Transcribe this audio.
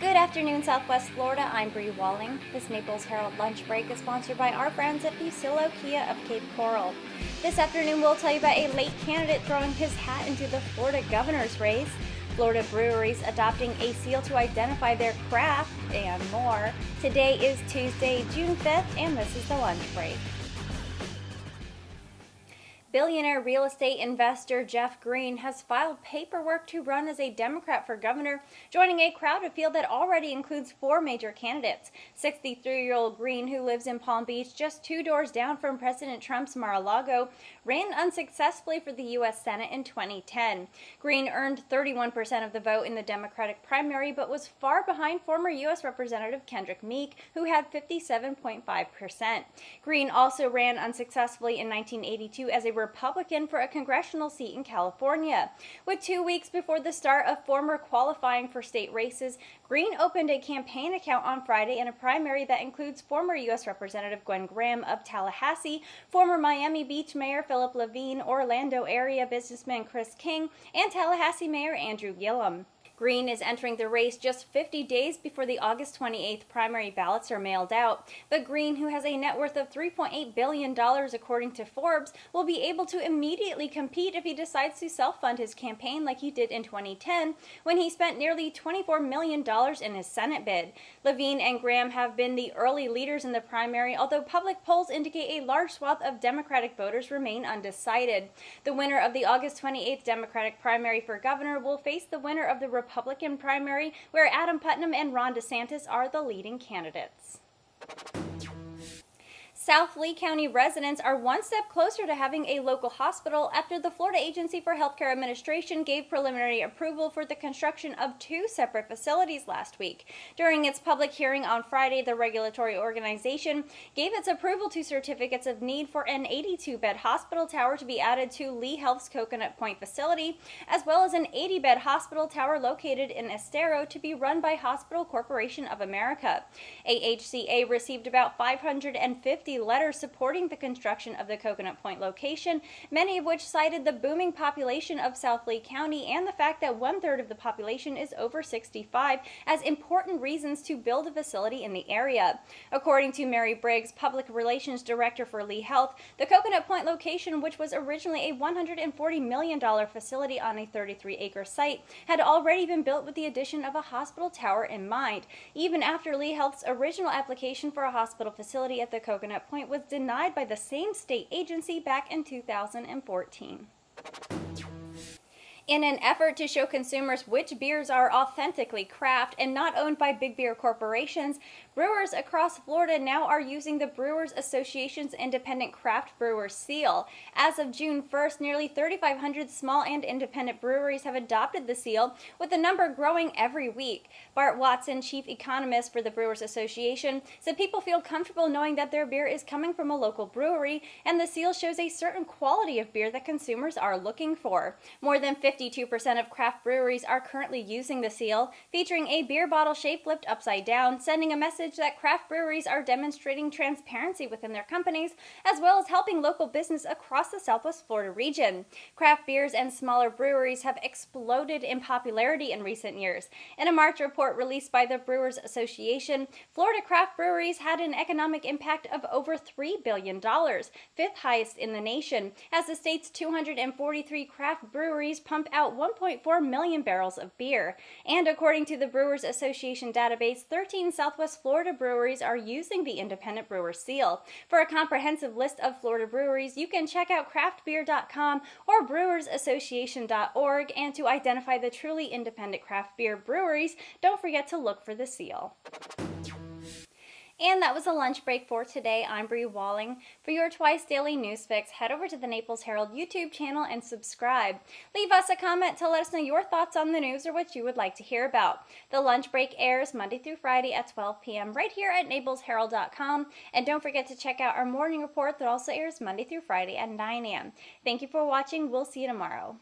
Good afternoon, Southwest Florida. I'm Bri Walling. This Naples Herald Lunch Break is sponsored by our friends at Fusillo Kia of Cape Coral. This afternoon, we'll tell you about a late candidate throwing his hat into the Florida governor's race, Florida breweries adopting a seal to identify their craft, and more. Today is Tuesday, June 5th, and this is the Lunch Break. Billionaire real estate investor Jeff Green has filed paperwork to run as a Democrat for governor, joining a crowded field that already includes four major candidates. 63-year-old Green, who lives in Palm Beach, just 2 doors down from President Trump's Mar-a-Lago, ran unsuccessfully for the U.S. Senate in 2010. Green earned 31% of the vote in the Democratic primary, but was far behind former U.S. Representative Kendrick Meek, who had 57.5%. Green also ran unsuccessfully in 1982 as a Republican for a congressional seat in California. With 2 weeks before the start of former qualifying for state races, Green opened a campaign account on Friday in a primary that includes former U.S. Representative Gwen Graham of Tallahassee, former Miami Beach Mayor Philip Levine, Orlando area businessman Chris King, and Tallahassee Mayor Andrew Gillum. Green is entering the race just 50 days before the August 28th primary ballots are mailed out. But Green, who has a net worth of $3.8 billion according to Forbes, will be able to immediately compete if he decides to self-fund his campaign like he did in 2010, when he spent nearly $24 million in his Senate bid. Levine and Graham have been the early leaders in the primary, although public polls indicate a large swath of Democratic voters remain undecided. The winner of the August 28th Democratic primary for governor will face the winner of the Republican primary, where Adam Putnam and Ron DeSantis are the leading candidates. South Lee County residents are one step closer to having a local hospital after the Florida Agency for Healthcare Administration gave preliminary approval for the construction of 2 separate facilities last week. During its public hearing on Friday, the regulatory organization gave its approval to certificates of need for an 82-bed hospital tower to be added to Lee Health's Coconut Point facility, as well as an 80-bed hospital tower located in Estero to be run by Hospital Corporation of America. AHCA received about 550 letters supporting the construction of the Coconut Point location, many of which cited the booming population of South Lee County and the fact that 1/3 of the population is over 65 as important reasons to build a facility in the area. According to Mary Briggs, Public Relations Director for Lee Health, the Coconut Point location, which was originally a $140 million facility on a 33-acre site, had already been built with the addition of a hospital tower in mind, even after Lee Health's original application for a hospital facility at the Coconut Point was denied by the same state agency back in 2014. In an effort to show consumers which beers are authentically craft and not owned by big beer corporations, brewers across Florida now are using the Brewers Association's Independent Craft Brewer seal. As of June 1st, nearly 3,500 small and independent breweries have adopted the seal, with the number growing every week. Bart Watson, chief economist for the Brewers Association, said people feel comfortable knowing that their beer is coming from a local brewery, and the seal shows a certain quality of beer that consumers are looking for. More than 52% of craft breweries are currently using the seal, featuring a beer bottle shape flipped upside down, sending a message that craft breweries are demonstrating transparency within their companies, as well as helping local business across the Southwest Florida region. Craft beers and smaller breweries have exploded in popularity in recent years. In a March report released by the Brewers Association, Florida craft breweries had an economic impact of over $3 billion, 5th highest in the nation, as the state's 243 craft breweries pump out 1.4 million barrels of beer. And according to the Brewers Association database, 13 Southwest Florida breweries are using the Independent Brewer seal. For a comprehensive list of Florida breweries, you can check out craftbeer.com or brewersassociation.org, and to identify the truly independent craft beer breweries, don't forget to look for the seal. And that was a lunch break for today. I'm Bri Walling. For your twice daily news fix, head over to the Naples Herald YouTube channel and subscribe. Leave us a comment to let us know your thoughts on the news or what you would like to hear about. The lunch break airs Monday through Friday at 12 p.m. right here at naplesherald.com. And don't forget to check out our morning report that also airs Monday through Friday at 9 a.m. Thank you for watching. We'll see you tomorrow.